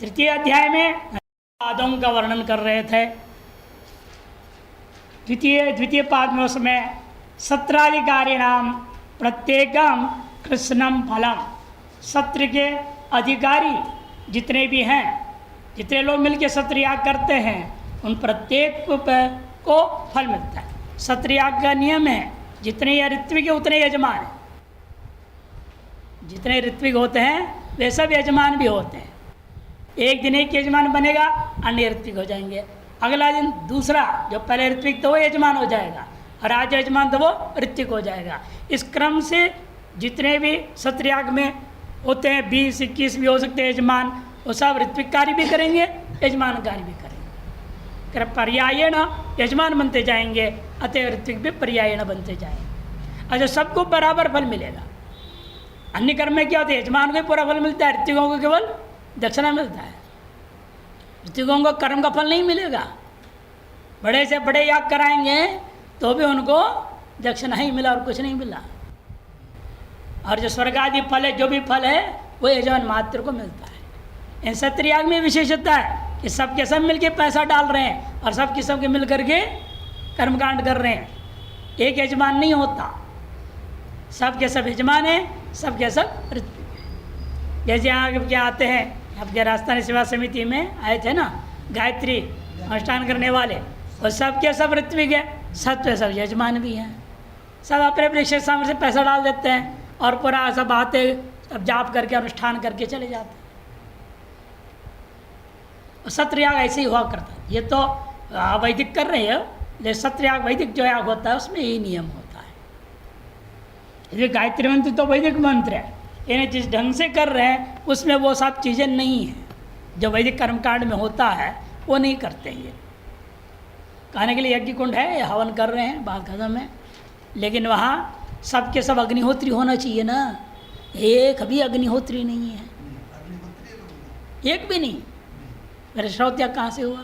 तृतीय अध्याय में पादों का वर्णन कर रहे थे। द्वितीय पाद में उसमें सत्राधिकारी नाम प्रत्येकम कृष्णम फलम, सत्र के अधिकारी जितने भी हैं, जितने लोग मिलकर सत्रयाग करते हैं, उन प्रत्येक को फल मिलता है। सत्रयाग का नियम है जितने ऋत्विक है उतने यजमान हैं। जितने ऋत्विक होते हैं वे सब यजमान भी होते हैं। एक दिन एक यजमान बनेगा, अन्य ऋत्विक हो जाएंगे। अगला दिन दूसरा, जो पहले ऋत्विक तो वो यजमान हो जाएगा, और आज यजमान तो वो ऋत्विक हो जाएगा। इस क्रम से जितने भी सत्रयाग में होते हैं, 20-21 भी हो सकते हैं यजमान, वो सब ऋत्विक कार्य भी करेंगे, यजमान कार्य भी करेंगे। पर्यायेण यजमान बनते जाएंगे, अतः ऋत्विक भी पर्यायेण बनते जाएंगे। अच्छा, सबको बराबर फल मिलेगा। अन्य कर्म में क्या होता है, यजमान को ही पूरा फल मिलता है, ऋत्विकों को केवल दक्षिणा मिलता है। ऋत्विकों को कर्म का फल नहीं मिलेगा। बड़े से बड़े याग कराएंगे तो भी उनको दक्षिणा ही मिला और कुछ नहीं मिला। और जो स्वर्ग आदि फल है, जो भी फल है, वो यजमान मात्र को मिलता है। इन सत्रयाग में विशेषता है कि सबके सब मिलके पैसा डाल रहे हैं और सबके सबके मिल करके कर्मकांड कर रहे हैं। एक यजमान नहीं होता, सबके सब यजमान है, सबके सब ऋत्विक है। जैसे यहाँ क्या आते हैं, आपके राजस्थानी सेवा समिति में आए थे ना, गायत्री अनुष्ठान करने वाले, और सबके सब ऋत्विक है, सब सब यजमान भी हैं। सब अपने अपने शेष सामने से पैसा डाल देते हैं और पूरा सब आते, सब जाप करके अनुष्ठान करके चले जाते हैं। सत्रयाग ऐसे ही हुआ करता है। ये तो वैदिक कर रहे हैं, लेकिन सत्रयाग वैदिक जो याग होता है उसमें यही नियम होता है। ये गायत्री मंत्र तो वैदिक मंत्र है, इन्हें जिस ढंग से कर रहे हैं उसमें वो सब चीज़ें नहीं हैं जो वैदिक कर्मकांड में होता है, वो नहीं करते हैं। ये कहने के लिए यज्ञ कुंड है, हवन कर रहे हैं, बात खत्म है, लेकिन वहाँ सबके सब अग्निहोत्री होना चाहिए ना। एक भी अग्निहोत्री नहीं है, एक भी नहीं। मेरे श्रौत्याग कहाँ से हुआ?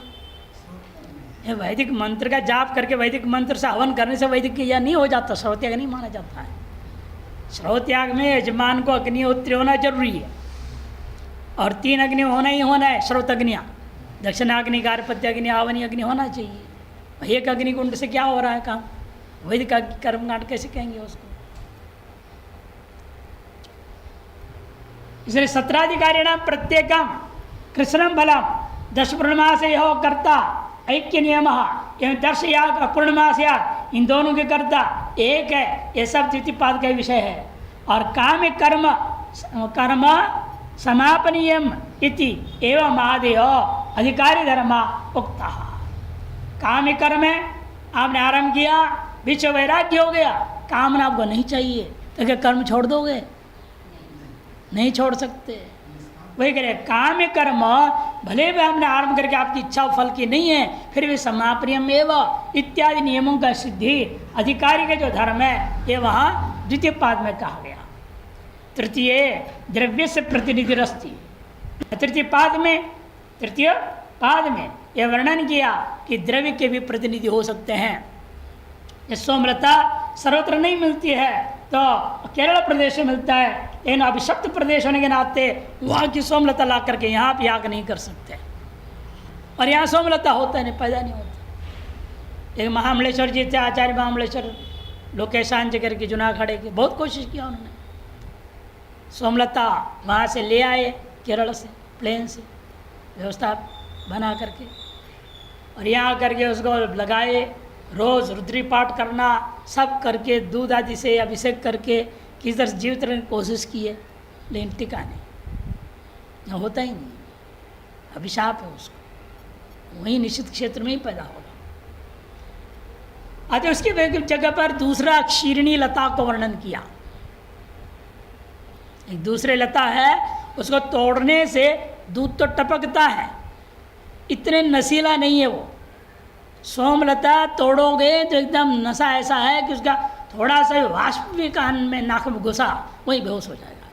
ये वैदिक मंत्र का जाप करके, वैदिक मंत्र से हवन करने से वैदिक यह नहीं हो जाता, श्रौत्याग नहीं माना जाता है। श्रौत्याग में यजमान को अग्निहोत्री होना जरूरी है, और 3 अग्नि होना ही होना है। श्रोत अग्नियाँ, दक्षिणाग्नि, गार्हपत्य अग्नि, आवनी अग्नि होना चाहिए। एक अग्निकुंड से क्या हो रहा है काम? वैदिक कर्मकांड कैसे कहेंगे उसको? इसलिए सत्राधिकारी नाम प्रत्येकम कृष्णम फलम, 10 पूर्णमास यह कर्ता ऐक्य नियम एवं 10 याग अपूर्णमास याग, इन दोनों के कर्ता एक है। ये सब द्वितीय पाद का विषय है। और काम कर्म समापनीयम इति एवं आदेय अधिकारी धर्म उक्ता। काम कर्म है, आपने आरंभ किया, बीच वैराग्य हो गया, कामना आपको नहीं चाहिए, तो क्या कर्म छोड़ दोगे? नहीं छोड़ सकते। वही कह रहे, काम कर्म भले भी हमने आरंभ करके आपकी इच्छा फल की नहीं है, फिर भी समाप्रियम एवं इत्यादि नियमों का सिद्धि अधिकारी का जो धर्म है, ये वहाँ द्वितीय पाद में कहा गया। तृतीय द्रव्य से प्रतिनिधिरस्ति। तृतीय पाद में यह वर्णन किया कि द्रव्य के भी प्रतिनिधि हो सकते हैं। ये सोमलता सर्वत्र नहीं मिलती है, तो केरल प्रदेश में मिलता है, लेकिन अभिशप्त प्रदेश होने के नाते वहाँ की सोमलता ला करके यहाँ पे याग नहीं कर सकते। और यहाँ सोमलता होता नहीं, पैदा नहीं होता। एक महामलेश्वर जी थे, आचार्य महामलेश्वर लोकेशान जी करके जुनागढ़ की बहुत कोशिश किया उन्होंने, सोमलता वहाँ से ले आए, केरल से, प्लेन से व्यवस्था बना करके, और यहाँ करके उसको लगाए, रोज़ रुद्री पाठ करना सब करके, दूध आदि से अभिषेक करके किस तरह जीवित रहने की कोशिश की है, लेकिन टिका नहीं, होता ही नहीं। अभिशाप है उसको, वहीं निश्चित क्षेत्र में ही पैदा होगा। अतः उसकी जगह पर दूसरा क्षीरणी लता को वर्णन किया। एक दूसरे लता है, उसको तोड़ने से दूध तो टपकता है, इतने नशीला नहीं है वो। सोमलता तोड़ोगे तो एकदम नशा ऐसा है कि उसका थोड़ा सा वाष्प भी कान में, नाक में घुसा, वही बेहोश हो जाएगा।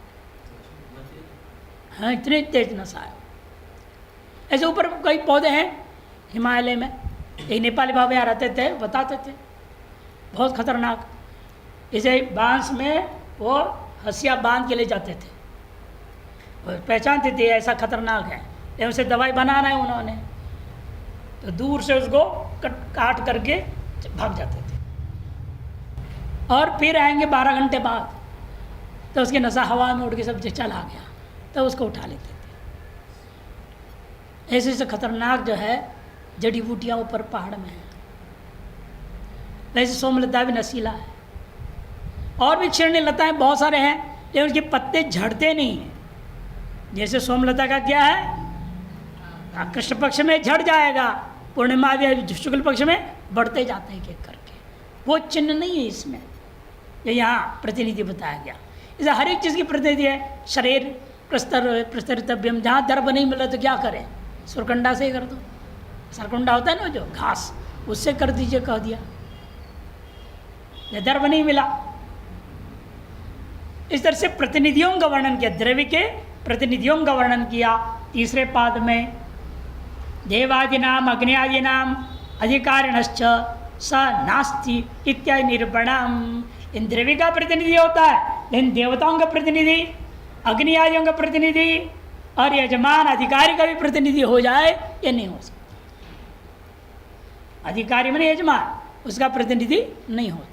हाँ, इतने तेज नशा है। ऐसे ऊपर कई पौधे हैं हिमालय में, एक नेपाली बाबा यहाँ रहते थे, बताते थे बहुत खतरनाक। जैसे बांस में वो हंसिया बांध के ले जाते थे, और पहचानते थे ऐसा खतरनाक है। या उसे दवाई बनाना है उन्होंने, तो दूर से उसको काट करके भाग जाते थे। और फिर आएंगे 12 घंटे बाद, तो उसकी नशा हवा में उड़ के सब चला गया, तो उसको उठा लेते थे। ऐसे ऐसे खतरनाक जो है जड़ी बूटियाँ ऊपर पहाड़ में है। वैसे सोमलता भी नशीला है, और भी क्षीण लताएँ बहुत सारे हैं, लेकिन उसके पत्ते झड़ते नहीं हैं। जैसे सोमलता का क्या है, कृष्ण पक्ष में झड़ जाएगा, पूर्णिमा या शुक्ल पक्ष में बढ़ते जाते हैं एक करके, वो चिन्ह नहीं है इसमें, ये यहाँ प्रतिनिधि बताया गया। इसे हर एक चीज़ की प्रतिनिधि है। शरीर प्रस्तरितव्यम, जहाँ दर्भ नहीं मिला तो क्या करें, सुरकंडा से ही कर दो, सरकुंडा होता है ना जो घास, उससे कर दीजिए, कह दिया। दर्भ नहीं मिला, इस तरह से प्रतिनिधियों का वर्णन किया, द्रव्य के प्रतिनिधियों का वर्णन किया। तीसरे पाद में देवादि नाम अग्नि आदि नाम अधिकारिणश्च स नास्ति इत्यादि निरूपणम। इन द्रव्य का प्रतिनिधि होता है, लेकिन देवताओं का प्रतिनिधि, अग्नि आदियों का प्रतिनिधि और यजमान अधिकारी का भी प्रतिनिधि हो जाए, ये नहीं हो सकता। अधिकारी माने यजमान, उसका प्रतिनिधि नहीं होता।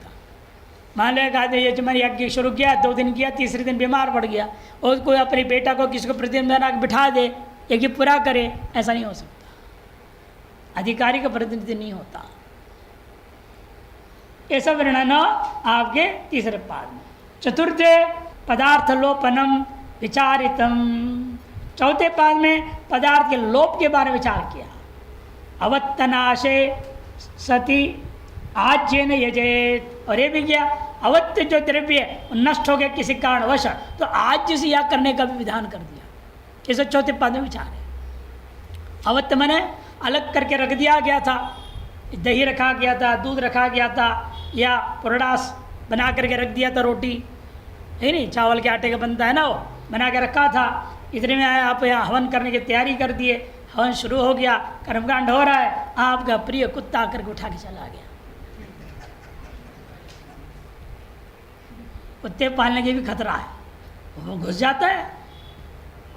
मान लो एक आदमी यजमान यज्ञ शुरू किया, 2 दिन किया, तीसरे दिन बीमार पड़ गया, और कोई अपने बेटा को किसी को प्रतिनिधि बना के बिठा दे, यज्ञ पूरा करे, ऐसा नहीं हो सकता। अधिकारी का प्रतिनिधि नहीं होता। ऐसा वर्णन आपके तीसरे पाद में। चतुर्थे पदार्थ लोपनम विचारितम, चौथे पाद में पदार्थ के लोप के बारे में विचार किया। अवत्तनाशे सती आज्येन यजेत, और ये भी किया अवत्य जो द्रव्य नष्ट हो गया किसी कारणवश, तो आज से या करने का भी विधान कर दिया। इसे चौथे पद में विचार है। अवत्य मैंने अलग करके रख दिया गया था, दही रखा गया था, दूध रखा गया था, या पुरडास बना करके रख दिया था, रोटी है नहीं, चावल के आटे का बनता है ना, वो बना के रखा था। इतने में आप यहाँ हवन करने की तैयारी कर दिए, हवन शुरू हो गया, कर्मकांड हो रहा है, आपका प्रिय कुत्ता आकर के उठा के चला गया। कुत्ते पालने की भी खतरा है, वो घुस जाता है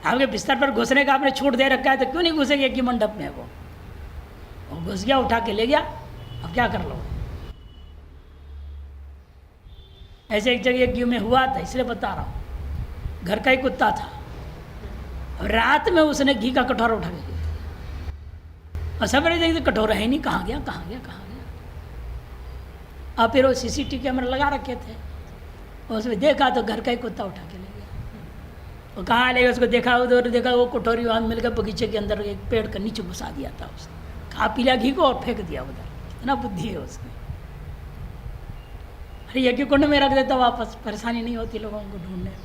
आपके बिस्तर पर। घुसने का आपने छूट दे रखा है, तो क्यों नहीं घुसेगा एक ही मंडप में? वो घुस गया, उठा के ले गया, अब क्या कर लो। ऐसे एक जगह एक में हुआ था, इसलिए बता रहा हूँ। घर का ही कुत्ता था, रात में उसने घी का कटोरा उठा के दिया, और सब देखते कटोरा है नहीं, कहाँ गया कहाँ गया कहाँ गया। अब फिर वो CCTV कैमरा लगा रखे थे, उसमें देखा तो घर का ही कुत्ता उठा के ले गया। वो कहाँ ले गया, उसको देखा, उधर देखा, वो कटोरी वहाँ मिल गया, बगीचे के अंदर एक पेड़ के नीचे घुसा दिया था उसने, खा पी लिया घी को और फेंक दिया उधर। इतना बुद्धि है उसमें। अरे यज्ञ कुंड में रख देता वापस, परेशानी नहीं होती लोगों को ढूंढने में।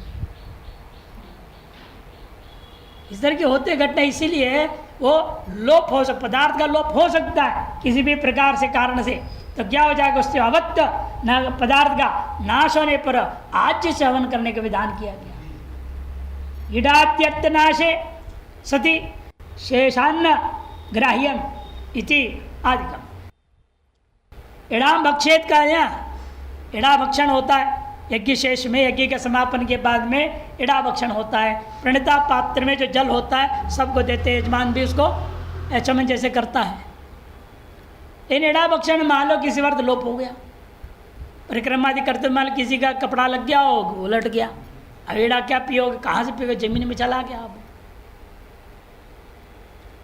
इस तरह के होते घटना, इसीलिए वो लोप हो सकता, पदार्थ का लोप हो सकता है किसी भी प्रकार से कारण से। तो क्या हो जाएगा, उससे अवत्य न पदार्थ का नाश होने पर आज से हवन करने का विधान किया गया। ईडात्यर्थनाशे सति शेषान्न ग्राह्यम इति आदिकम। इडाम भक्षेत का यहाँ इड़ा भक्षण होता है यज्ञ शेष में, यज्ञ के समापन के बाद में इड़ा भक्षण होता है। प्रणिता पात्र में जो जल होता है सबको देते हैं, यजमान भी उसको चमन जैसे करता है। इन इड़ा भक्षण मान लो किसी वर्ष लोप हो गया, परिक्रमा आदि करते मान लो किसी का कपड़ा लग गया हो, उलट गया, अब इड़ा क्या पियोगे, कहाँ से पियोगे, जमीन में चला गया। अब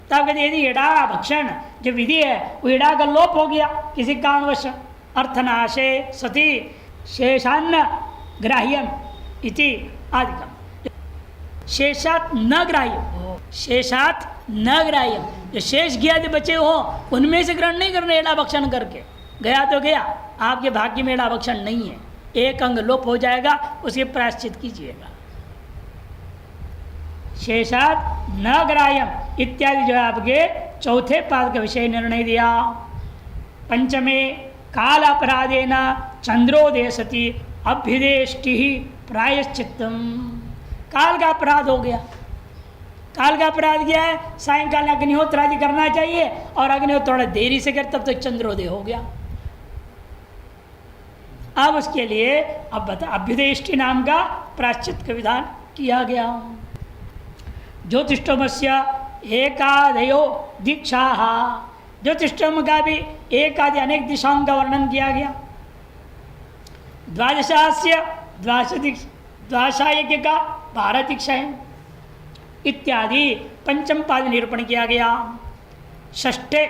तब कहते यदि इड़ा भक्षण जो विधि है वो इड़ा का लोप हो गया किसी कारणवश, अर्थनाशे सती शेषान्न ग्राह्यम इति आदिकम। शेषात न ग्राह्यम, शेषात न ग्राह्यम, जो शेष गया जो बचे हो उनमें से ग्रहण नहीं करना। एड़ा भक्षण करके गया तो गया, आपके भाग्य में एड़ा भक्षण नहीं है, एक अंग लोप हो जाएगा, उसके प्रायश्चित कीजिएगा। शेषात न ग्राह्यम इत्यादि जो है आपके चौथे पाद का विषय निर्णय दिया। पंचमे काल अपराधेन चंद्रोदय सती अभ्युदेष्टि प्रायश्चित्तम। काल का अपराध हो गया। काल का अपराध क्या है, सायंकाल अग्निहोत्र आदि करना चाहिए और अग्निहोत्र थोड़ा देरी से कर, तब तक चंद्रोदय हो गया। अब उसके लिए अब बता अभ्युदेष्टि नाम का प्रायश्चित का विधान किया गया। ज्योतिष्ठोमस्य एकादयो दीक्षा, ज्योतिषोम का भी एक आदि अनेक दिशाओं का वर्णन किया गया। द्वादशास्य द्वादशायज्ञ का 12 दीक्षाएं इत्यादि पंचम पाद निरूपण किया गया। षष्ठे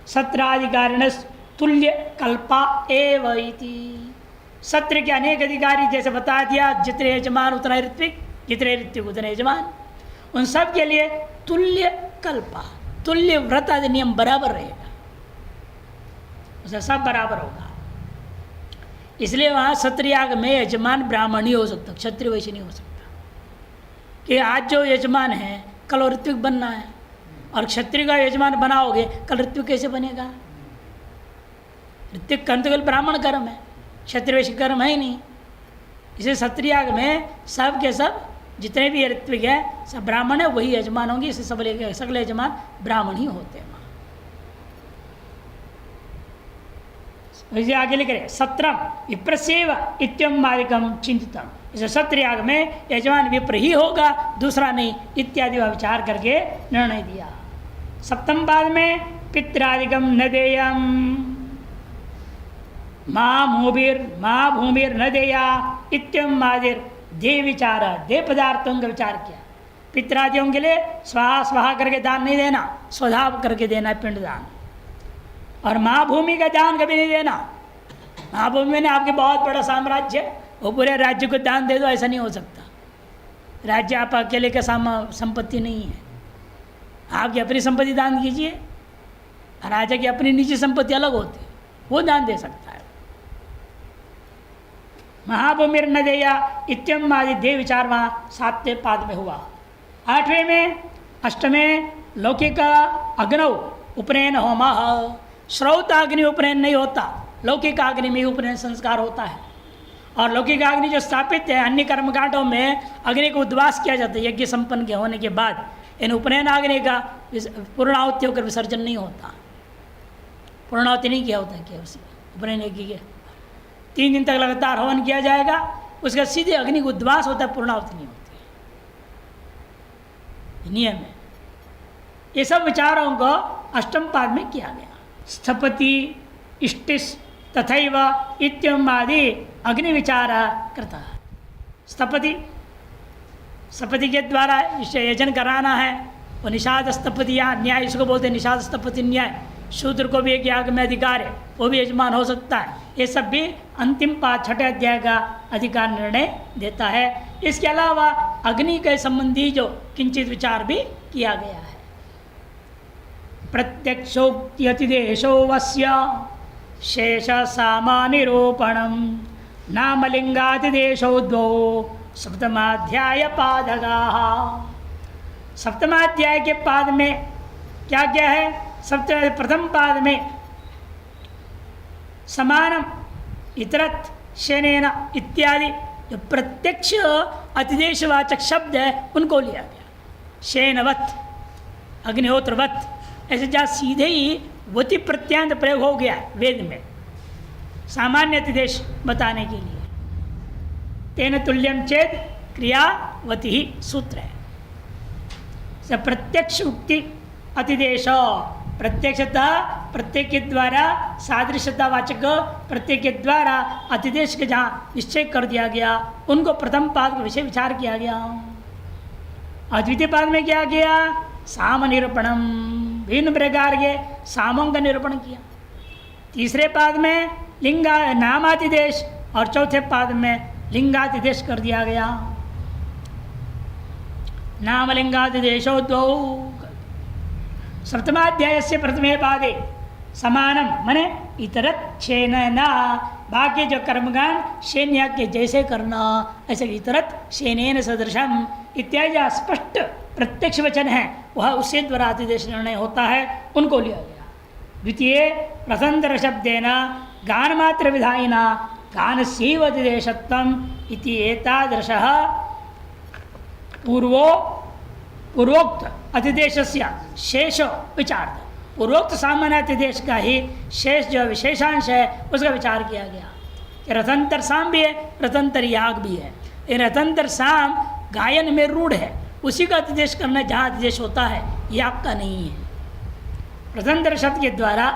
सत्राधिकारिण तुल्य कल्पा एव इति, सत्र के अनेक अधिकारी जैसे बता दिया, जितने यजमान उतना ऋत्विक, जितने ऋत्विक उतने यजमान, उन सब के लिए तुल्य कल्पा, तुल्य व्रत आदि नियम बराबर रहेगा, उसे सब बराबर होगा। इसलिए वहाँ सत्रयाग में यजमान ब्राह्मण ही हो सकता, क्षत्रिय वैश्य नहीं हो सकता। कि आज जो यजमान है कल ऋत्विक बनना है, और क्षत्रिय का यजमान बनाओगे कल ऋत्विक कैसे बनेगा? ऋत्विक कर्म तो केवल ब्राह्मण कर्म है, क्षत्रिय वैश्य कर्म है ही नहीं। इसे सत्रयाग में सब के सब जितने भी ऋत्विक है सब ब्राह्मण है, वही यजमान होंगे। इसे सगले यजमान ब्राह्मण ही होते हैं। वैसे आगे लिख रहे सत्रम विप्रसेव इत्यम मालिकम चिंतितम, इसे सत्रयाग में यजमान विप्र ही होगा, दूसरा नहीं, इत्यादि का विचार करके निर्णय दिया। सप्तम पाद में पित्रादिकम न देयम माँ भूमिर न देया इत्यम आदिर दे विचार, दे पदार्थों का विचार किया। पित्रादियों के लिए स्वाहा स्वाहा करके दान नहीं देना, स्वधाव करके देना पिंड दान। और माँ भूमि का दान कभी नहीं देना। माँ भूमि ने आपके बहुत बड़ा साम्राज्य, वो पूरे राज्य को दान दे दो, ऐसा नहीं हो सकता। राज्य आप अकेले का संपत्ति नहीं है। आपकी अपनी संपत्ति दान कीजिए, राजा की अपनी निजी संपत्ति अलग होती है, वो दान दे सकता है। महाभूमिर न देया इत्यम आदि दे विचार वहाँ 7वें पाद में हुआ। 8वें में अष्टमें लौकिक अग्नौ उपनयन होम, श्रौत अग्नि उपनयन नहीं होता, लौकिक अग्नि में उपनयन संस्कार होता है। और लौकिक अग्नि जो स्थापित है अन्य कर्मकांडों में अग्नि को उद्वास किया जाता है यज्ञ संपन्न के होने के बाद। इन उपनयन अग्नि का पूर्णाहुति होकर विसर्जन नहीं होता, पूर्णाहुति नहीं किया होता क्या उसी उपनयन यज्ञ के 3 दिन तक लगातार हवन किया जाएगा, उसका सीधे अग्नि को उद्वास होता है, पूर्णाहुति नहीं होती है। नियम है। ये सब विचारों को अष्टम पाद में किया गया। स्थपति इष्टिस तथैव इत्यम आदि अग्नि विचार करता है। स्थपति के द्वारा यजन कराना है, वो निषाद स्थपति या न्याय, इसको बोलते हैं निषाद स्थपति न्याय। शूद्र को भी एक याग में अधिकार है, वो भी यजमान हो सकता है। ये सब भी अंतिम पाद 6ठे अध्याय का अधिकार निर्णय देता है। इसके अलावा अग्नि के संबंधी जो किंचित विचार भी किया गया है। प्रत्यक्षोक्त्यतिदेशो वस्य शेष सामानिरूपणम नामलिंगातिदेशो द्वौ सप्तमाध्याय पादगा। सप्तमाध्याय के पाद में क्या क्या है? प्रथम पाद में समानम इतरत शेनेन इत्यादि जो प्रत्यक्ष अतिदेशवाचक शब्द है उनको लिया गया। शेनवत, अग्निहोत्रवत, ऐसे जहाँ सीधे ही वति प्रत्यांत प्रयोग हो गया वेद में सामान्य अतिदेश बताने के लिए। तेन तुल्यम चेत क्रियावती ही सूत्र है। प्रत्यक्ष उक्ति अतिदेश, प्रत्यक्षता प्रत्येक के द्वारा, सादृश्यता वाचक प्रत्येक के द्वारा अतिदेश के जहाँ निश्चय कर दिया गया उनको प्रथम पाद का विषय विचार किया गया। और द्वितीय पाद में क्या किया? साम निरूपणम, भिन्न प्रकार के सामों का निरूपण किया। तीसरे पाद में लिंगा नामातिदेश और चौथे पाद में लिंगातिदेश कर दिया गया। नामलिंगातिदेशो द्वौ। सप्तमाध्याय से प्रथमे पादे समानम मने इतरत शेन ना, बाकी जो कर्मगान शेन्या के जैसे करना, ऐसे इतरत शेनेन सदृशम इत्यादि स्पष्ट प्रत्यक्ष वचन है वह उससे द्वारा अतिदेश निर्णय होता है, उनको लिया गया। द्वितीय प्रथंतर शब्देन गान मात्र विधायिना गान सेव अतिदेशत्वम इति एतादृशः पूर्वोक्त अतिदेशस्य शेष विचार। पूर्वोक्त सामान्य अतिदेश का ही शेष जो विशेषांश है उसका विचार किया गया कि रथंतर साम भी है, रथंतर याग भी है। ये रथंतर साम गायन में रूढ़ है, उसी का अतिदेश करना जहाँ अतिदेश होता है ये आपका नहीं है। प्रथंतर शब्द के द्वारा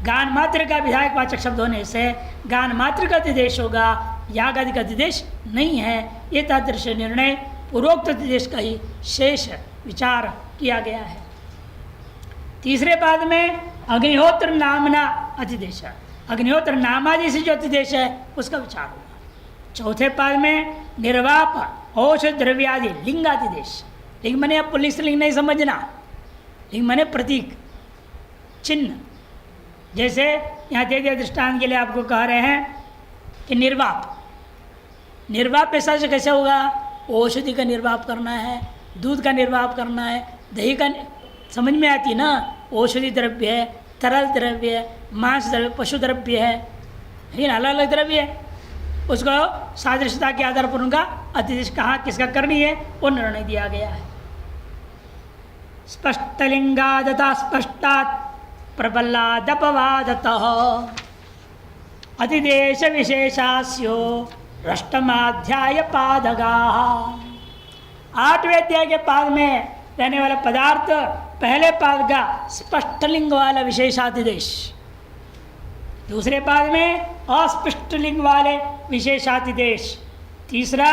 गान मात्र का विधायक वाचक शब्द होने से गान मात्र का अधिदेश होगा, याग आदि का अधिदेश नहीं है। ये तादृश निर्णय पूर्वोक्त अधिदेश का ही शेष विचार किया गया है। तीसरे पाद में अग्निहोत्र नामना अधिदेश, अग्निहोत्र नामादि से जो अधिदेश है उसका विचार होगा। चौथे पाद में निर्वाप औषध द्रव्यादि लिंगादिदेश। लिंग मने अब पुलिस लिंग नहीं समझना, लिंग मने प्रतीक चिन्ह। जैसे यहाँ दे दिया दृष्टांत के लिए आपको कह रहे हैं कि निर्वाप, निर्वाप ऐसा से कैसे होगा? औषधि का निर्वाप करना है, दूध का निर्वाप करना है, दही का समझ में आती ना। औषधि द्रव्य है, तरल द्रव्य है, मांस द्रव्य, पशु द्रव्य है, लेकिन अलग अलग द्रव्य है। उसको सादृश्यता के आधार पर उनका अधिदेश कहाँ किसका करनी है वो निर्णय दिया गया है। स्पष्टलिंगादता स्पष्टात् प्रबलादपवादतः अधिदेश विशेषास्यो रष्टमाध्याय पादगाः। 8वें अध्याय के पाद में रहने वाला पदार्थ पहले पाद का स्पष्ट लिंग वाला विशेषाधिदेश, दूसरे पाद में अस्पष्ट लिंग वाले विशेषाधिदेश, तीसरा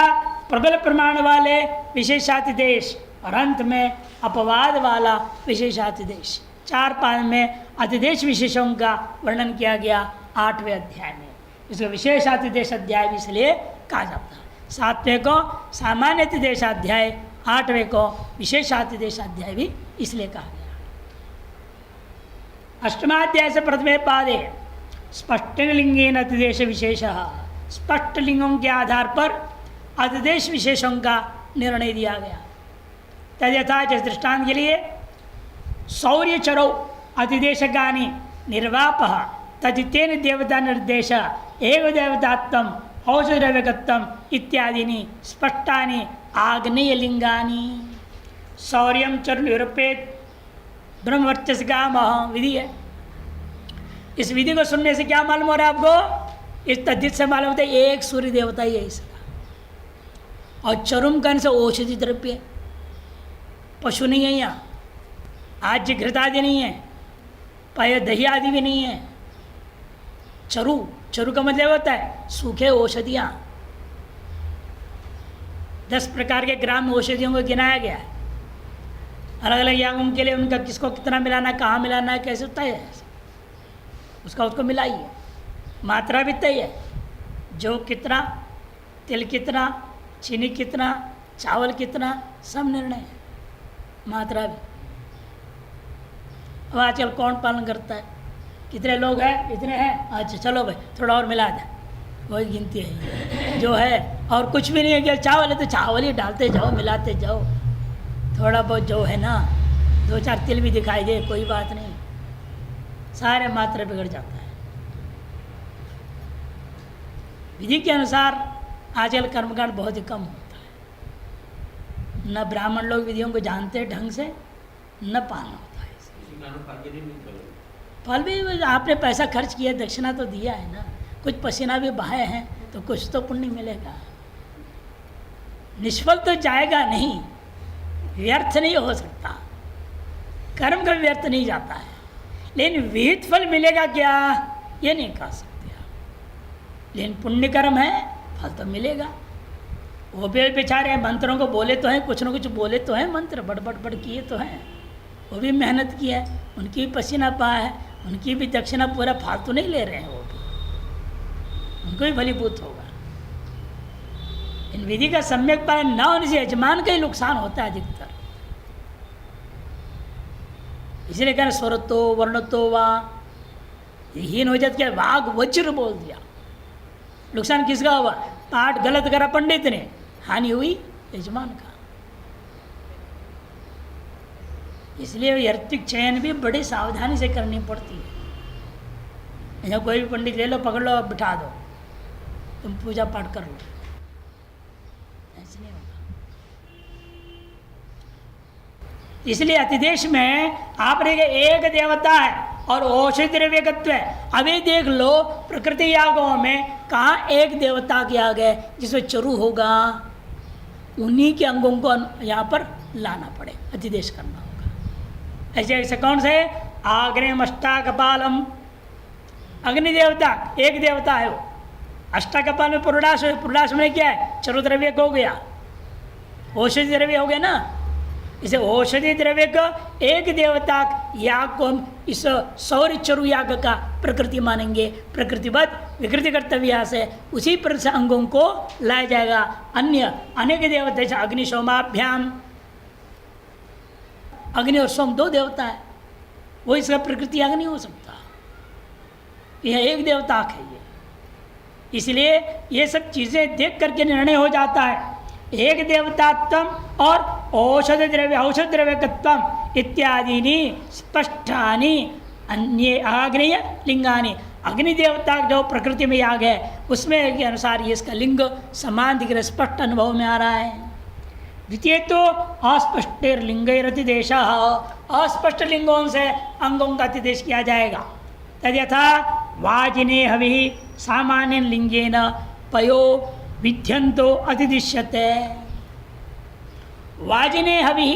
प्रबल प्रमाण वाले विशेषाधिदेश और अंत में अपवाद वाला विशेषाधिदेश। 4 पाद में अधिदेश विशेषों का वर्णन किया गया 8वें अध्याय में। इसको विशेषाधिदेश अध्याय भी इसलिए कहा जाता है। 7वें को सामान्य अधिदेश अध्याय, 8वें को विशेषाधिदेश अध्याय भी इसलिए कहा गया। अष्टमाध्याय से प्रथमे पादे स्पष्ट लिंगेन अधिदेश विशेष, स्पष्ट लिंगों के आधार पर अधिदेश विशेषों का निर्णय दिया गया। तद्यथा जैसे दृष्टांत के लिए शौर्य चरो अधिदेशगानी निर्वाप तदितेन देवता निर्देश एव देवतात्म औषधव्यगत्तम इत्यादि स्पष्टानि आग्नेय लिंगानी। शौर्यम चरण निरूपेत ब्रह्मवर्चस का विधि है। इस विधि को सुनने से क्या मालूम हो रहा है आपको? इस तद्धित से मालूम होता है एक सूर्य देवता ही है इसका। और चरुम कन से औषधि द्रव्य, पशु नहीं है यहाँ, आज घृत आदि नहीं है, पाय दही आदि भी नहीं है। चरु, चरु का मतलब होता है सूखे औषधियाँ। 10 प्रकार के ग्राम औषधियों को गिनाया गया है। अलग अलग यागों के लिए उनका किसको कितना मिलाना, कहाँ मिलाना है, कैसे होता है उसका उसको मिलाइए। मात्रा भी तय है, जो कितना, तिल कितना, चीनी कितना, चावल कितना, सब निर्णय है। मात्रा भी। अब आजकल कौन पालन करता है? कितने लोग हैं? इतने हैं, अच्छा चलो भाई थोड़ा और मिला दे, वही गिनती है जो है। और कुछ भी नहीं है कि चावल है तो चावल ही डालते जाओ, मिलाते जाओ। थोड़ा बहुत जो है ना 2-4 तिल भी दिखाई दे कोई बात नहीं, सारे मात्रा बिगड़ जाता है। विधि के अनुसार आजकल कर्मकांड बहुत ही कम होता है। न ब्राह्मण लोग विधियों को जानते ढंग से, न पालन होता है। फल भी आपने पैसा खर्च किया, दक्षिणा तो दिया है ना, कुछ पसीना भी बहाए हैं तो कुछ तो पुण्य मिलेगा। निष्फल तो जाएगा नहीं, व्यर्थ नहीं हो सकता, कर्म का व्यर्थ नहीं जाता है। लेकिन विहित फल मिलेगा क्या ये नहीं कह सकते आप। लेकिन पुण्य कर्म है, फल तो मिलेगा। वो भी बेचारे मंत्रों को बोले तो हैं, कुछ न कुछ बोले तो हैं, मंत्र बड़ बड़ बड़ किए तो हैं, वो भी मेहनत की है, उनकी भी पसीना पा है, उनकी भी दक्षिणा पूरा फालतू नहीं ले रहे हैं, वो भी उनको भी फलीभूत होगा। इन विधि का सम्यक पालन न होने से यजमान का ही नुकसान होता है अधिकतर। इसलिए कहना स्वरतो वर्णतो वा हीन हो जाता, क्या वाग वज्र बोल दिया। नुकसान किसका हुआ? पाठ गलत करा पंडित ने, हानि हुई यजमान का। इसलिए ऋत्विक चयन भी बड़ी सावधानी से करनी पड़ती है। यहाँ कोई भी पंडित ले लो, पकड़ लो, बिठा दो, तुम पूजा पाठ कर लो, ऐसे नहीं होगा। इसलिए अतिदेश में आपने एक देवता है और औषधि द्रव्यगत्व है। अभी देख लो प्रकृति यागों में कहाँ एक देवता के आ गए जिसमें चरु होगा, उन्हीं के अंगों को यहाँ पर लाना पड़े, अतिदेश करना होगा। ऐसे ऐसे कौन से? आग्नेयम अष्टाकपालम, अग्नि देवता एक देवता है वो। अष्टाकपाल में पुरुडाश है, पुरुडाश में क्या है? चरुद्रव्य हो गया, औषधि द्रव्य हो गया ना। इसे औषधि द्रव्य का एक देवता याग को हम इस सौर चरु याग का प्रकृति मानेंगे। प्रकृतिवत विकृति कर्तव्य से उसी पर से अंगों को लाया जाएगा। अन्य अनेक देवता जैसे अग्नि सोमाभ्याम, अग्नि और सोम दो देवता है, वो इसका प्रकृति याग नहीं हो सकता। यह एक देवता है ये। इसलिए ये सब चीज़ें देख करके निर्णय हो जाता है। एक देवतात्व और औषध द्रव्यत्व इत्यादि स्पष्टानि अन्य आग्नेय लिंगानि। अग्नि देवता जो प्रकृति में याग है उसमें के अनुसार ये इसका लिंग समान दिख रहा, स्पष्ट अनुभव में आ रहा है। द्वितीय तो अस्पष्टिर्लिंगैरतिदेश, अस्पष्ट लिंगों से अंगों का अतिदेश किया जाएगा। तद्यथा वाजिने हवि सामान्य लिंगेन पयो विध्यंतो अतिदिश्यते। वाजिने हवि,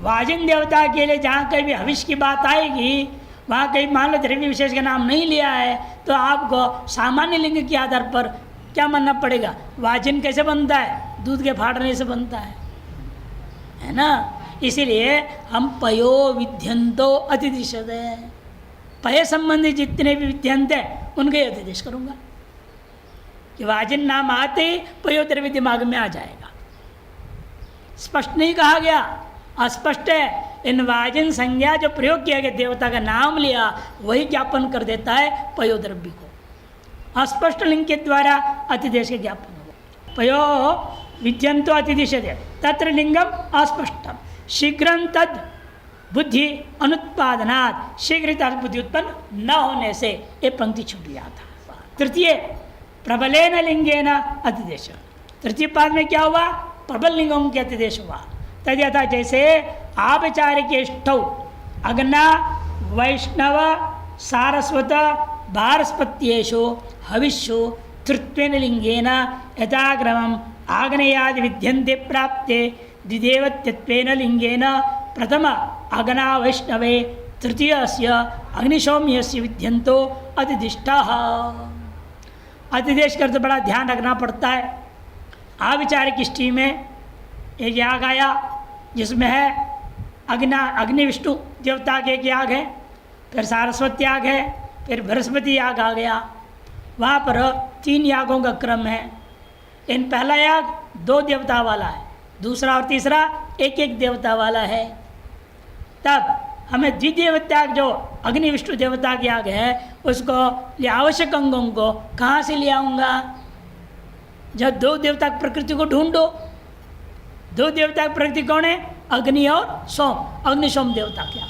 वाजिन देवता के लिए जहाँ कहीं भी हविष्य की बात आएगी वहाँ कहीं मान लो द्रव्य विशेष का नाम नहीं लिया है तो आपको सामान्य लिंग के आधार पर क्या मानना पड़ेगा? वाजिन कैसे बनता है? दूध के फाटने से बनता है ना। इसीलिए हम पयो विध्यंतो अतिदिश्यते, पय संबंधी जितने भी विध्यंत हैं उनके अतिदेश करूँगा कि वाजिन नाम आते ही पयोद्रव्य दिमाग में आ जाएगा। स्पष्ट नहीं कहा गया, अस्पष्ट है। इन वाजिन संज्ञा जो प्रयोग किया गया, देवता का नाम लिया, वही ज्ञापन कर देता है पयोद्रव्य को। अस्पष्ट लिंग के द्वारा अतिदेश के ज्ञापन होगा। पयो विद्यंतो अतिदिश्यते तत्र लिंगम अस्पष्टम शीघ्रं तद बुद्धि अनुत्पादनात्, शीघ्रता बुद्धि उत्पन्न न होने से ये पंक्ति छूट गया था। तृतीय प्रबलेन लिंगेन अतिदेश, तृतीय पाद में क्या हुआ? प्रबल लिंगों के अतिदेश हुआ। तद्यथा जैसे आभिचारिकेष्ठौ अग्ना वैष्णव सारस्वत भारस्पत्येषु हविष्यु तृत्वेन लिंगेन यथाक्रमम् आग्नेयादि विद्यन्ते प्राप्ते द्विदेवत्यत्वेन लिंगेन प्रथम अग्ना वैष्णवे तृतीयस्य अग्निशौम्यस्य विद्यन्तो अतिदिष्टाः। अतिदेश कर तो बड़ा ध्यान रखना पड़ता है। आविचारिक इष्टि में एक याग आया जिसमें है अग्नि विष्णु देवता के एक याग है, फिर सारस्वत याग है, फिर बृहस्पति याग आ गया। वहाँ पर 3 यागों का क्रम है। इन पहला याग 2 देवता वाला है, दूसरा और तीसरा एक एक देवता वाला है। तब हमें द्विदेवता जो अग्नि विष्णु देवता के याग है उसको ये आवश्यक अंगों को कहाँ से ले आऊँगा? जब 2 देवता प्रकृति को ढूंढो। 2 देवता प्रकृति कौन है? अग्नि और सोम, अग्नि सोम देवता क्या,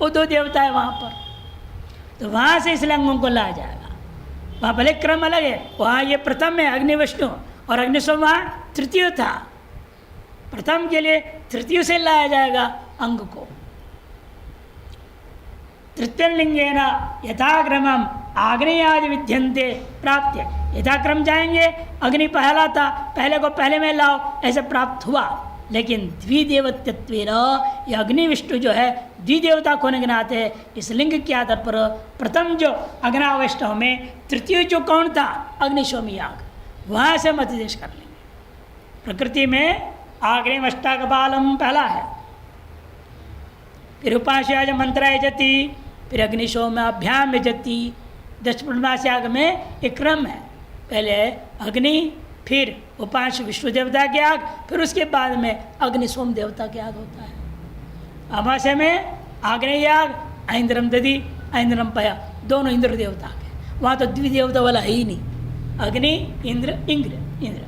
वो 2 देवता है वहाँ पर। तो वहाँ से इस अंगों को लाया जाएगा। वहाँ भले क्रम अलग है, वहाँ ये प्रथम है अग्नि विष्णु और अग्नि सोम वहाँ तृतीय था। प्रथम के लिए तृतीय से लाया जाएगा अंग को। तृतीय लिंगेन यथाक्रमम आग्नेयादि विद्यन्ते प्राप्त, यथाक्रम जाएंगे। अग्नि पहला था, पहले को पहले में लाओ, ऐसे प्राप्त हुआ। लेकिन द्विदेवत्वेन यह अग्नि विष्णु जो है द्विदेवता होने के नाते इस लिंग के आधार पर प्रथम जो अग्ना वैष्णव में तृतीय जो कौन था? अग्निशोमी याग, वहाँ से हम अतिदेश कर लेंगे। प्रकृति में आग्नेय अष्टाकपालम पहला है, फिर उपास्याज मंत्र यजति, फिर अग्निशोमाभ्याम यजति। दशपुर्णमास याग में एक क्रम है, पहले अग्नि, फिर उपांश विष्णु देवता के याग, फिर उसके बाद में अग्नि सोम देवता के याग होता है। अमावस्या में आग्नेय याग, ऐन्द्रम दधि, ऐन्द्रम पया, दोनों इंद्र देवता के। वहाँ तो द्विदेवता वाला है ही नहीं, अग्नि इंद्र इंद्र।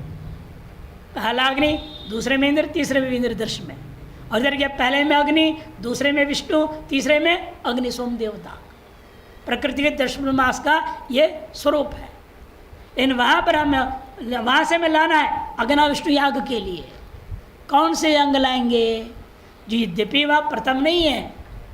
पहला अग्नि, दूसरे में इंद्र, तीसरे में इंद्र दर्श में। और इधर क्या? पहले में अग्नि, दूसरे में विष्णु, तीसरे में अग्नि सोम देवता। प्रकृति के दशम मास का ये स्वरूप है। इन वहाँ पर हम वहाँ से हमें लाना है अग्ना विष्णु याग के लिए। कौन से अंग लाएंगे? जो यद्यपि वह प्रथम नहीं है,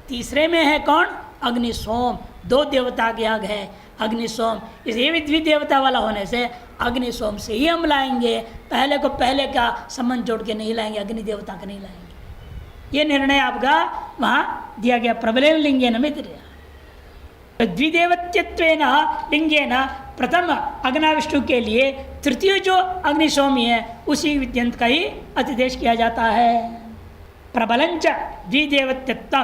तीसरे में है कौन? अग्नि सोम। 2 देवता के याग है अग्नि सोम, इसलिए भी द्विदेवता वाला होने से अग्नि सोम से ही हम लाएंगे। पहले को पहले का संबंध जोड़ के नहीं लाएंगे, अग्नि देवता का नहीं लाएंगे। ये निर्णय आपका वहाँ दिया गया। प्रबलेन लिंगेन में दिया। द्विदेवत्यत्वेन लिंगेन प्रथम अग्नाविष्णु के लिए तृतीय जो अग्निशोमी है उसी विद्यंत का ही अतिदेश किया जाता है। प्रबलंच द्विदेवत्यत्व,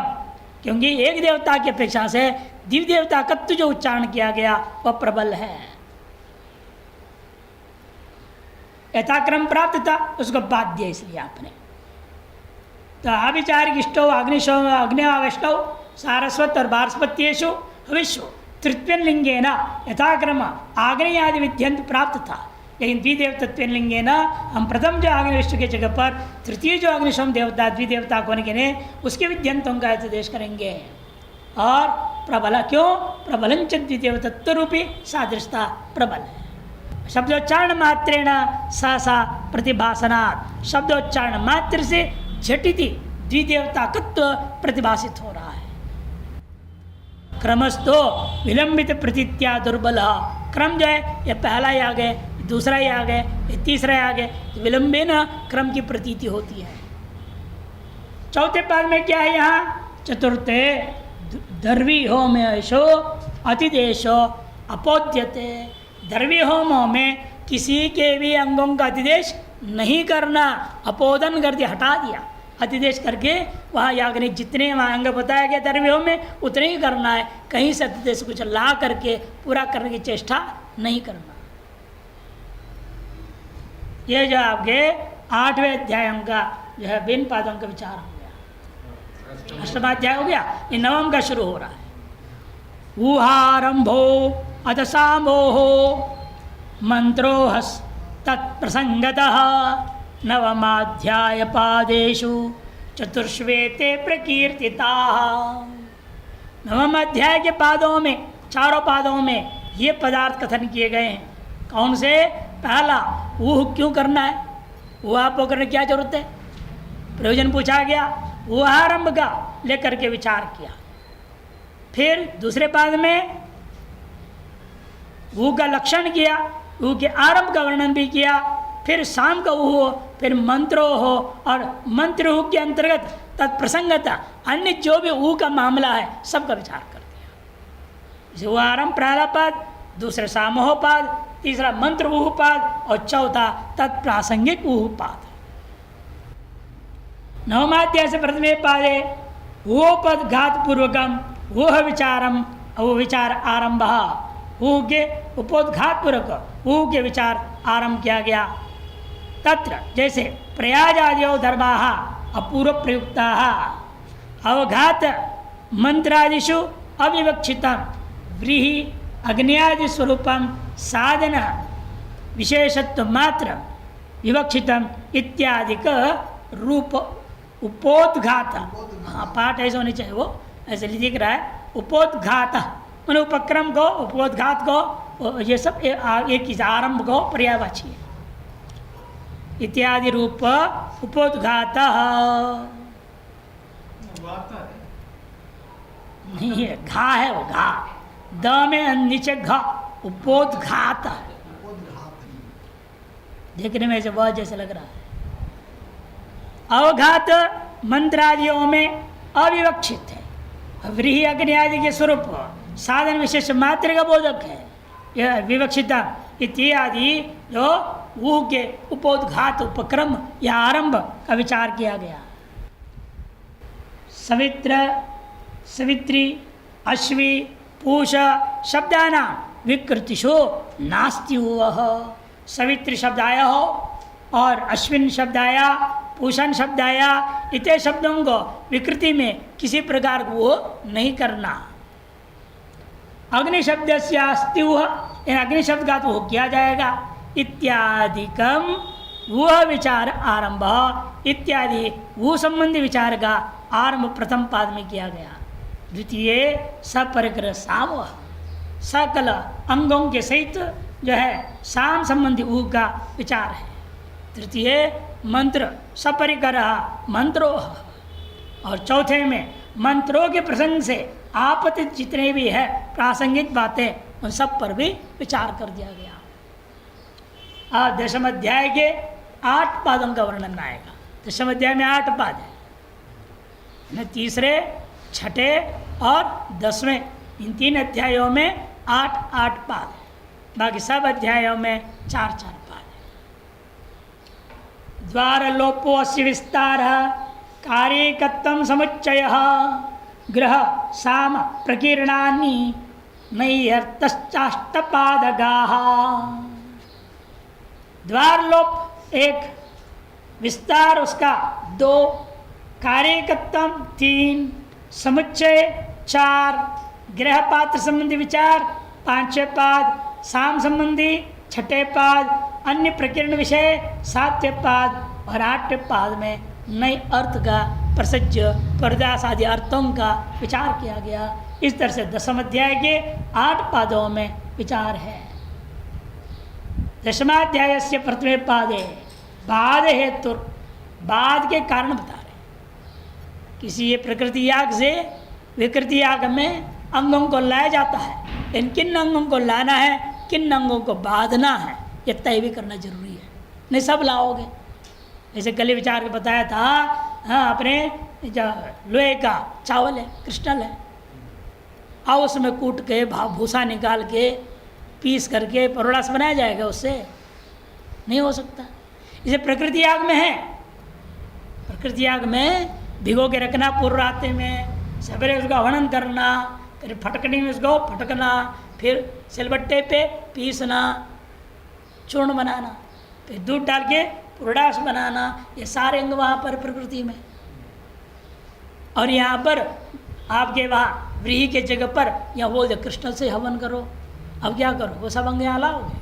क्योंकि एक देवता की अपेक्षा से द्विदेवता तत्व जो उच्चारण किया गया वह प्रबल है। यथाक्रम प्राप्त था उसको बात दिया इसलिए आपने। तो अभिचारिक इष्टो अग्निशोम अग्निवैष्णव सारस्वत और बारस्पत्येषु हविष्यु तृतीय लिंगेन यथाक्रम आग्नेयादि विद्यंत प्राप्त था। लेकिन द्विदेव तत्व लिंगेन हम प्रथम जो अग्निविष्णु के जगह पर तृतीय जो अग्निशोम देवता द्विदेवता होने के ने उसके विद्यंतों का उपदेश करेंगे। और प्रबल क्यों? प्रबलंच द्विदेव तत्व रूपी सादृशता प्रबल है। शब्दोच्चारण मात्रेण सा प्रतिभासनात्, शब्दोच्चारण मात्र से झटिति द्विदेवता तत्व प्रतिभासित हो रहा है। क्रमस्तो विलंबित प्रतीत्या दुर्बल, क्रम जो है ये पहला ही आ गए, दूसरा ही आ गए, ये तीसरा ही आ गए, तो विलंबे न क्रम की प्रतीति होती है। चौथे पाद में क्या है यहाँ? चतुर्थे दर्वी होम यशो अतिदेशो अपोद्यते। दर्वी होमों में किसी के भी अंगों का अतिदेश नहीं करना, अपोदन कर दिया, हटा दिया। अतिदेश करके वहाँ याग्नि जितने वहाँ अंग बताया गया दर्व्यों में उतने ही करना है। कहीं से अतिदेश कुछ ला करके पूरा करने की चेष्टा नहीं करना। ये जो आपके 8वें अध्याय का जो है बिन पादों का विचार हो गया, 8वां हो गया, ये 9वां का शुरू हो रहा है। ऊहारंभो अथ सामोहो मंत्रोहस तत्प्रसंगतः नवमाध्याय पादेषु चतुर्श्वेते प्रकीर्तिताः। नवम अध्याय के पादों में, चारों पादों में ये पदार्थ कथन किए गए हैं। कौन से? पहला ऊह क्यों करना है, ऊह आपको करने की क्या जरूरत है, प्रयोजन पूछा गया। ऊहारंभ का लेकर के विचार किया। फिर दूसरे पाद में ऊह का लक्षण किया, ऊह के आरंभ का वर्णन भी किया। फिर शाम का ऊह हो, फिर मंत्रो हो, और मंत्र ऊह के अंतर्गत तत्प्रसंगता अन्य जो भी ऊह का मामला है सबका विचार कर दिया। ऊह आरंभ पहला पाद, दूसरा सामोह पाद, तीसरा मंत्र ऊह पाद और चौथा तत्प्रासंगिक ऊह पाद। नवमाध्याय से प्रथमे पादे वो पद घात पूर्वकम वह विचारम वो विचार आरंभ, ऊह के उपोद्घात पूर्वक ऊह के विचार आरंभ किया गया। तत्र जैसे प्रयाज आदियो धर्माः अपूर्व प्रयुक्ताः अवघात मंत्रादिषु अविवक्षितम व्रीहि अग्न्यादि स्वरूपम साधन विशेषत्व मात्र विवक्षितम इत्यादिक रूप उपोद्घात। हाँ, पाठ ऐसा होनी चाहिए, वो ऐसे दिख रहा है। उपोद्घात मैंने उपक्रम को, उपोद्घात को, ये सब एक आरंभ को पर्यायवाची है। इत्यादि रूप उपोद्घात नहीं है, घा है वो, घा द में नीचे घ, उपोद्घात देखने में ऐसे बहुत जैसे लग रहा है। अवघात मंत्रादियों में अविवक्षित है। व्रीहि अग्नि आदि के स्वरूप साधन विशेष मात्र का बोधक है। यह विवक्षिता इत्यादि जो ऊह के उपोद्घात उपक्रम या आरंभ का विचार किया गया। सवित्र सवित्री अश्वी पूष शब्दानां विकृतिशो नास्ति वह। सवित्री शब्द आया हो और अश्विन शब्द आया, पूषण शब्द आया, इतने शब्दों को विकृति में किसी प्रकार को वो नहीं करना। अग्नि शब्द से अस्ति वह, अग्नि शब्द का तो वो किया जाएगा। इत्यादिकम वह विचार आरंभ, इत्यादि वो संबंधी विचार का आरंभ प्रथम पाद में किया गया। द्वितीय सपरिग्रह साम, सकल अंगों के सहित जो है साम संबंधी ऊ का विचार है। तृतीय मंत्र सपरिकर मंत्रो, और चौथे में मंत्रों के प्रसंग से आपतित जितने भी है प्रासंगिक बातें उन सब पर भी विचार कर दिया गया। दशम अध्याय के 8 पादों का वर्णन आएगा। दशम अध्याय में 8 पाद है। न तीसरे, छठे और 10वें, इन 3 अध्यायों में 8-8 पाद है, बाकी सब अध्यायों में 4-4 पाद है। द्वारलोपो अस्य विस्तार कार्यकत्वं समुच्चयः ग्रह साम प्रकीर्णानि नैयर्तश्चाष्टपादगाः। द्वारलोप एक, विस्तार उसका 2, कार्यकत्वम 3, समुच्चय 4, ग्रह पात्र संबंधी विचार 5वें पाद, साम संबंधी 6ठे पाद, अन्य प्रकीर्ण विषय 7वें पाद और 8वें पाद में नए अर्थ का प्रसज्य परदास आदि अर्थों का विचार किया गया। इस तरह से 10वें अध्याय के 8 पादों में विचार है। 10वाध्याय से प्रथमे पादे बाद हेतु, बाद के कारण बता रहे। किसी ये प्रकृति याग से विकृति याग में अंगों को लाया जाता है, इन किन अंगों को लाना है, किन अंगों को बांधना है, ये तय भी करना जरूरी है। नहीं सब लाओगे, जैसे कल विचार के बताया था। हाँ, अपने जो लोहे का चावल है, क्रिस्टल है, आओ उसमें कूट के भूसा निकाल के पीस करके परोड़ा से बनाया जाएगा, उससे नहीं हो सकता। इसे प्रकृति याग में है। प्रकृति याग में भिगो के रखना पूर्व रात्रि में, सवेरे उसका हवनन करना, फिर फटकनी में उसको फटकना, फिर सिलबट्टे पे पीसना, चूर्ण बनाना, फिर दूध डाल के पुरडास बनाना, ये सारे अंग वहाँ पर प्रकृति में। और यहाँ पर आपके वहाँ व्रीहि के जगह पर या वो कृष्ण से हवन करो। अब क्या करो, वो सब अंग यहाँ लाओगे,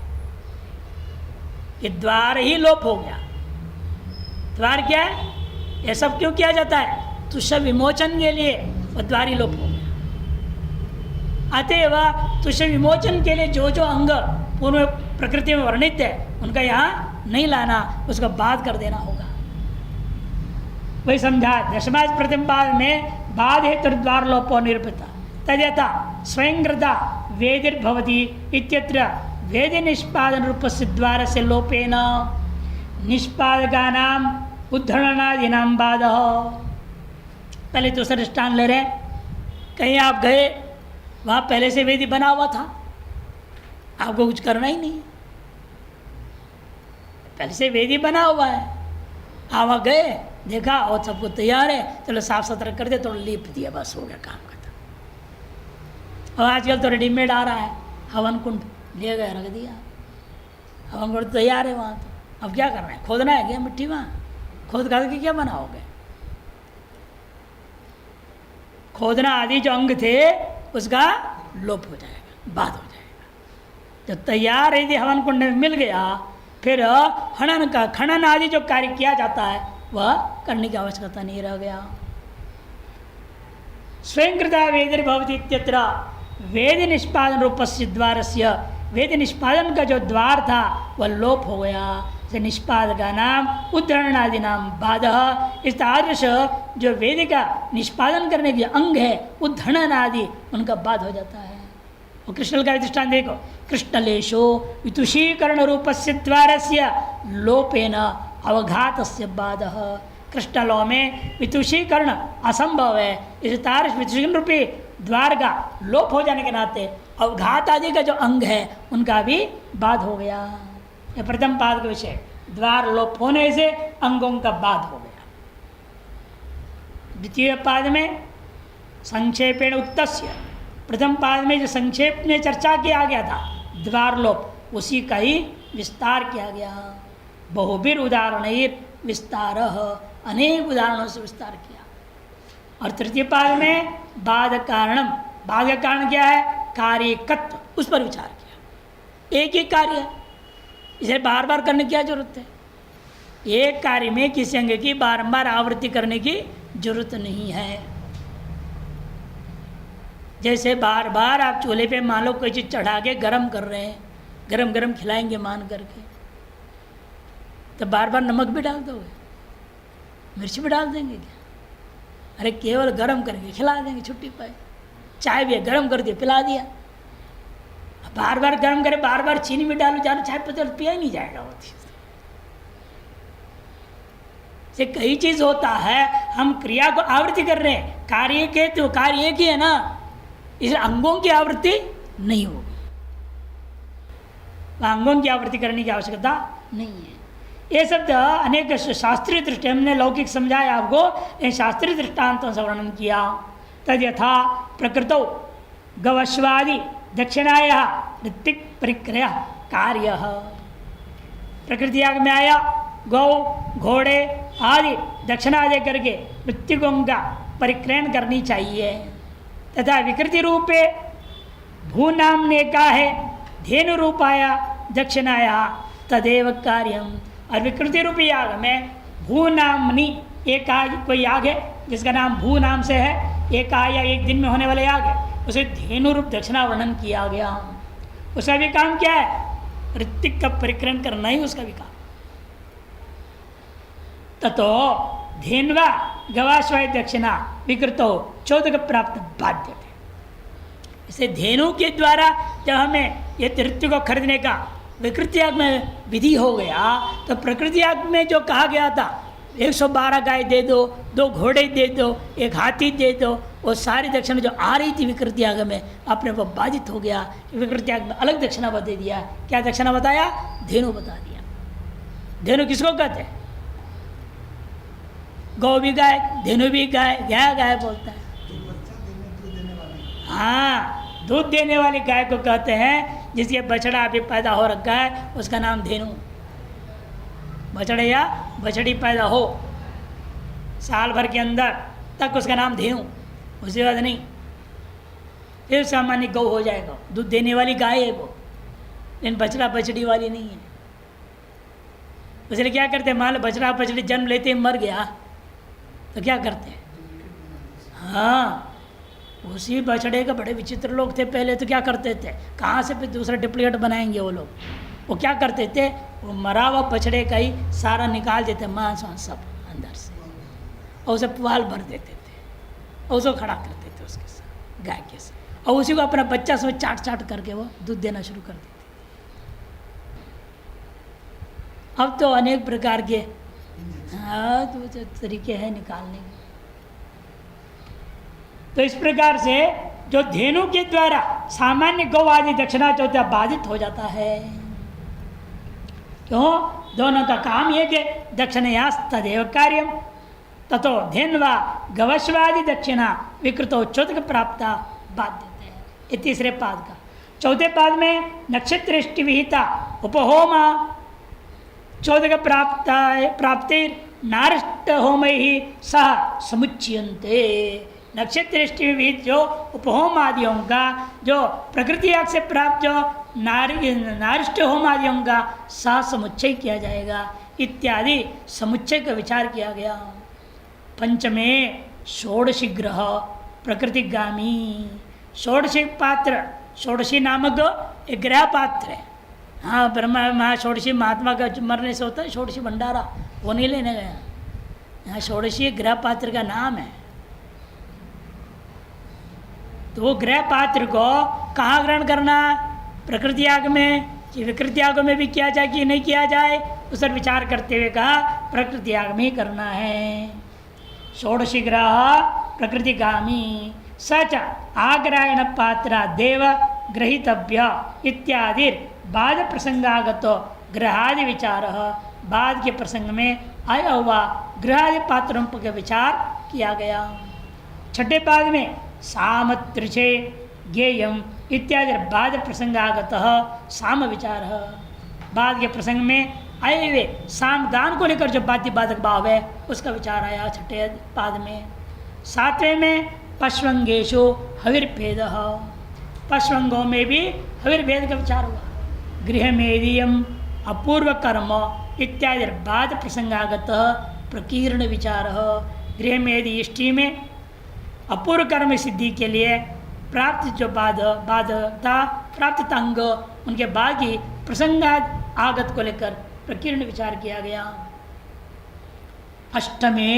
ये द्वार ही लोप हो गया। द्वार क्या है, ये सब क्यों किया जाता है, तुष्य विमोचन के लिए, वो द्वार ही लोप हो गया। अतएव तुष्य विमोचन के लिए जो जो अंग पूर्व प्रकृति में वर्णित है उनका यहाँ नहीं लाना, उसका बाध कर देना होगा। वही समझा 10वां प्रथम पाद में बाद हेतु द्वार लोपो निरूपिता तद्यथा स्वयंकृता वेदिर्भवति इत्यत्र वेद निष्पादन रूप से द्वार से लोपेन निष्पादकानाम उद्धरणादीनाम बाद। पहले दूसरा दृष्टांत ले रहे, कहीं आप गए, वहाँ पहले से वेदी बना हुआ था, आपको कुछ करना ही नहीं, पहले से वेदी बना हुआ है। आप वहाँ गए, देखा और सबको तैयार है, चलो साफ सुथरा कर दे, थोड़ा लीप दिया, बस हो गया काम खत्म। और आजकल तो रेडीमेड आ रहा है, हवन कुंड लिया गया, रख दिया, हवन कुंड तैयार है वहाँ। तो अब क्या करना है, खोदना है क्या मिट्टी, वहाँ खोद खाद के क्या बनाओगे। खोदना आदि जो अंग थे उसका लोप हो जाएगा, बात हो जाएगा। जब तैयार यदि हवन कुंड में मिल गया, फिर हनन का खनन आदि जो कार्य किया जाता है वह करने की आवश्यकता नहीं रह गया। स्वयंकृता वेदिर्भवति इत्यत्र वेद निष्पादन रूपस्य द्वारस्य, वेद निष्पादन का जो द्वार था वह लोप हो गया। से निष्पादका नाम उद्धरणादि नाम बाधः, इस तादृश जो वेद का निष्पादन करने के अंग है उद्धरण आदि, उनका बाध हो जाता है। और कृष्ण का दृष्टांत देखो, कृष्णलेशो वितुषीकरण रूपस्य द्वारस्य लोपेन अवघातस्य बाधः। कृष्णलों में वितुषीकरण असंभव है, इस तादृश वितुषीकरण रूपी द्वार का लोप हो जाने के नाते अवघात आदि का जो अंग है उनका भी बाध हो गया। यह प्रथम पाद का विषय, द्वार लोप होने से अंगों का बाध हो गया। द्वितीय पाद में संक्षेपेण उक्तस्य, प्रथम पाद में जो संक्षेप में चर्चा किया गया था द्वार लोप, उसी का ही विस्तार किया गया। बहुबीर उदाहरण विस्तार, अनेक उदाहरणों से विस्तार किया। और तृतीय पाद में बाध कारणम, बाध का कारण क्या है, कार्यकत्व, उस पर विचार किया। एक ही कार्य है, इसे बार बार करने की क्या जरूरत है। एक कार्य में किसी अंग की बारंबार आवृत्ति करने की जरूरत नहीं है। जैसे बार बार आप चूल्हे पे मान लो कोई चीज़ चढ़ा के गरम कर रहे हैं, गरम गरम खिलाएंगे मान करके, तो बार बार नमक भी डाल दोगे, मिर्च भी डाल देंगे क्या? अरे केवल गरम करके खिला देंगे, छुट्टी पाए। चाय भी गरम कर दिया, पिला दिया। बार बार गर्म करे, बार बार चीनी भी डालो, जानो चाय पत्ती पिया ही नहीं जाएगा वो चीज़। से कई चीज होता है, हम क्रिया को आवृत्ति कर रहे हैं, कार्य के तो कार्य एक ही है ना, इस अंगों की आवृत्ति नहीं होगी, अंगों की आवृत्ति करने की आवश्यकता नहीं है। ये सब अनेक शास्त्रीय दृष्टि, हमने लौकिक समझाया आपको, इन शास्त्रीय दृष्टांतों से वर्णन किया। तद यथा प्रकृतौ गवश्वादि दक्षिणाया ऋत्विक परिक्रिया कार्य, प्रकृति याग में आया, गौ घोड़े आदि दक्षिणा दे करके ऋत्विकों का परिक्रयण करनी चाहिए। तथा विकृति रूपे भूनाम ने का है धेनु रूपाया दक्षिणाया तदेव कार्यम, और विकृति रूपी याग में भू नामनी एक कोई याग है जिसका नाम भू नाम से है, एक या एक दिन में होने वाला याग है, उसे धेनु रूप दक्षिणा वर्णन किया गया। उसका भी काम क्या है? ऋत्विक का परिक्रयण करना ही उसका भी काम। ततो धेन्वा गवाश्वाय दक्षिणा विकृतो चौदक प्राप्त बाध्य थे। इसे धेनु के द्वारा जब हमें ये ऋतु को खरीदने का विकृति याग में विधि हो गया, तो प्रकृति याग में जो कहा गया था 112 गाय दे दो, 2 घोड़े दे दो, 1 हाथी दे दो, वो सारी दक्षिणा जो आ रही थी विकृति याग में अपने वो बाधित हो गया। विकृति याग में अलग दक्षिणा बता दिया। क्या दक्षिणा बताया? धेनु बता दिया। धेनु किसको कहते हैं? गौ भी गाय, धेनु भी गाय, गाय गाय बोलता है। हाँ, दूध देने वाली गाय को कहते हैं, जिसके बछड़ा अभी पैदा हो रखा है उसका नाम धेनु। बछड़े या बछड़ी पैदा हो साल भर के अंदर तक उसका नाम धेनु, उसके बाद नहीं, फिर सामान्य गौ हो जाएगा। दूध देने वाली गाय है वो, लेकिन बछड़ा बछड़ी वाली नहीं है। इसलिए क्या करते हैं, मान लो बछड़ा बछड़ी जन्म लेते ही मर गया तो क्या करते हैं? हाँ, उसी बछड़े का बड़े विचित्र लोग थे पहले, तो क्या करते थे, कहाँ से फिर दूसरा डुप्लीकेट बनाएंगे वो लोग। वो क्या करते थे, वो मरा हुआ बछड़े का ही सारा निकाल देते, मांस वांस सब अंदर से, और उसे पुआल भर देते थे और उसको खड़ा करते थे उसके साथ गाय के साथ, और उसी को अपना बच्चा से चाट चाट करके वो दूध देना शुरू कर देते। अब तो अनेक प्रकार के हाँ तो तरीके हैं निकालने के। तो इस प्रकार से जो धेनु के द्वारा सामान्य गौ आदि दक्षिणा चौथा बाधित हो जाता है। क्यों? दोनों का काम ये कि दक्षिणयास तदेव कार्यम ततो धेन्वा गवश्वादि दक्षिणा विकृतो चौथक प्राप्त बाध्यते हैं। ये तीसरे पाद का। चौथे पाद में नक्षत्र विहिता उपहोमा चौथक प्राप्तिर नारिष्ट होम ही सह समुच्यन्ते। नक्षत्र विहित जो उपहोम आदियों का, जो प्रकृति याग से प्राप्त जो नारिष्ट होम आदियों का सह समुच्चय किया जाएगा इत्यादि समुच्चय का विचार किया गया। पंचमे षोडशी ग्रह प्रकृतिगामी। षोडशी पात्र, षोडशी नामक एक ग्रह पात्र है। हाँ, ब्रह्मा षोडशी महात्मा का मरने से होता है षोडशी भंडारा, वो नहीं लेने गया। यहाँ षोडशी ग्रह पात्र का नाम है। तो वो ग्रह पात्र को कहाँ ग्रहण करना? प्रकृति याग में कि विकृति याग में भी किया जाए कि नहीं किया जाए, उस पर विचार करते हुए कहा प्रकृति याग में ही करना है। षोडशी ग्रह प्रकृतिगामी सच आग्रायण पात्र देव ग्रहीतव्य इत्यादि बाद प्रसंगागत ग्रहादि विचार। बाद के प्रसंग में आया हुआ ग्रहादि पात्रों का विचार किया गया। छठे पाद में सामत्रिचे ज्ञेयम इत्यादि बाद प्रसंगागत साम विचार। बाद के प्रसंग में आए हुए सामदान को लेकर जो बाध्य बाधक भाव है उसका विचार आया छठे पाद में। सातवें में पश्वंगेशु हविर्भेद। पश्वंगों में भी हविर्भेद का विचार हुआ। गृहमेदीयम अपूर्व कर्म इत्यादि बाद प्रसंगागत प्रकीर्ण विचार। गृहमेदी इष्टि में अपूर्व कर्म सिद्धि के लिए प्राप्त जो बाधता प्राप्त अंग उनके बाद की प्रसंगात आगत को लेकर प्रकीर्ण विचार किया गया। अष्टमे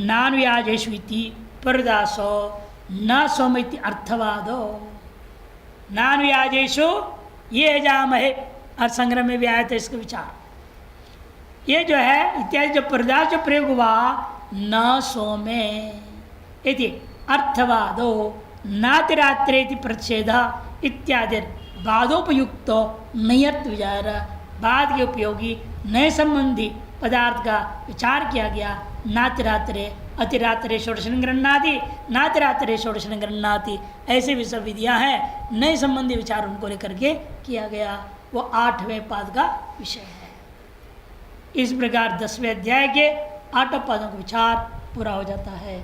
नानुयाजेषु इति परदासो न सोमिति अर्थवादो। नानुयाजेषु ये जाम है, अर्थ संग्रह में भी आया था इसका विचार। ये जो है इत्यादि जो पदार्थ जो प्रयोग हुआ न सोमे इति अर्थवादो नातिरात्रेति प्रतिषेध इत्यादि बाधोपयुक्त नयत्व विचार, बाद के उपयोगी नए संबंधी पदार्थ का विचार किया गया। नातिरात्रे अतिरात्रे षोडशन गणनादि, नातिरात्रे षोडशन गणनादि, ऐसे भी सब विधियाँ हैं। नए संबंधी विचार उनको लेकर के किया गया, वो 8वें पाद का विषय है। इस प्रकार 10वें अध्याय के 8 पादों का विचार पूरा हो जाता है।